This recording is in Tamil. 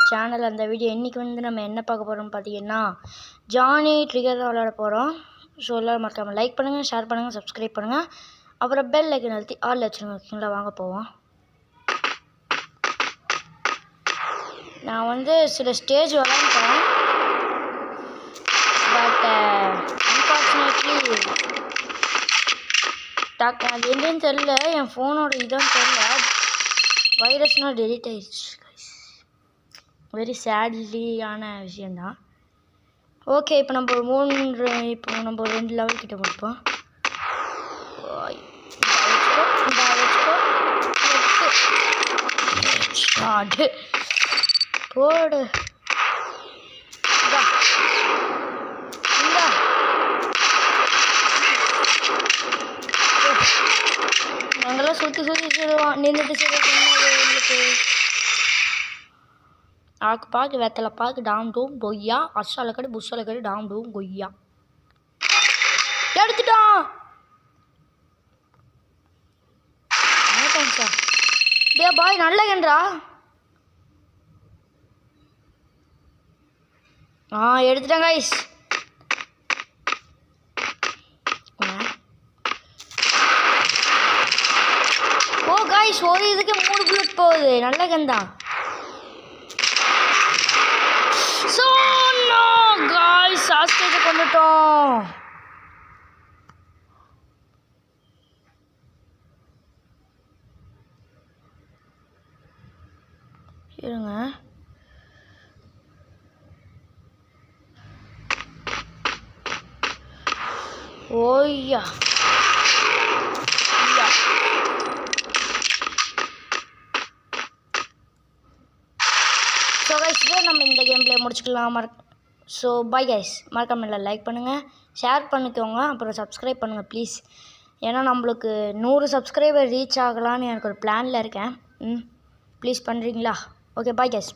சேனல் அந்த வீடியோ. இன்றைக்கி வந்து நம்ம என்ன பார்க்க போகிறோம்னு பார்த்தீங்கன்னா ஜானி ட்ரிகர் தான் விளையாட போகிறோம். ஸோ எல்லோரும் மறக்காமல் லைக் பண்ணுங்கள், ஷேர் பண்ணுங்கள், சப்ஸ்கிரைப் பண்ணுங்கள், அப்புறம் பெல் ஐக்கன் அழுத்தி ஆல் வச்சுருங்க. ஓகேங்களா, வாங்க போவோம். நான் வந்து சில ஸ்டேஜ் விளையாண்டுட்டேன், பட் அன்ஃபார்ச்சுனேட்லி அது என்னன்னு தெரில, என் ஃபோனோட இதுன்னு தெரில, வைரஸ்னால் டெலிட் ஆயிடுச்சு. வெரி சேட்லியான விஷயந்தான். ஓகே, இப்போ நம்ம ஒரு 2 லெவல் கிட்ட கொடுப்போம். போடு நாங்கெல்லாம் சுற்றி சொல்லுவோம், நின்றுட்டு சொல்லுங்களுக்கு ஆக்கு பாக்கு வெத்தலை பாக்கு டாம் டூம் கொய்யா அசால கடை புஷால கடை டாம் டூம் கொய்யா எடுத்துட்டான். டே பாய் நல்ல கன்றா. எடுத்துட்டேன் கைஸ். ஓ கைஸ், ஒரு இதுக்கு 3 புல்லட் போகுது. நல்ல கந்தா. ஸோ நோ கைஸ், சாஸ்திரத்தை கொண்டுட்டோம். இருங்க, ஓய்யா ஸோ கைஸ், நம்ம இந்த கேம் பிளே முடிச்சுக்கலாம். ஸோ பை கைஸ், மறக்காம லைக் பண்ணுங்கள், ஷேர் பண்ணிக்கோங்க, அப்புறம் சப்ஸ்கிரைப் பண்ணுங்கள் ப்ளீஸ். ஏன்னா நம்மளுக்கு 100 சப்ஸ்கிரைபர் ரீச் ஆகலான்னு எனக்கு ஒரு பிளானில் இருக்கேன். ப்ளீஸ் பண்ணுறீங்களா? Okay, bye guys.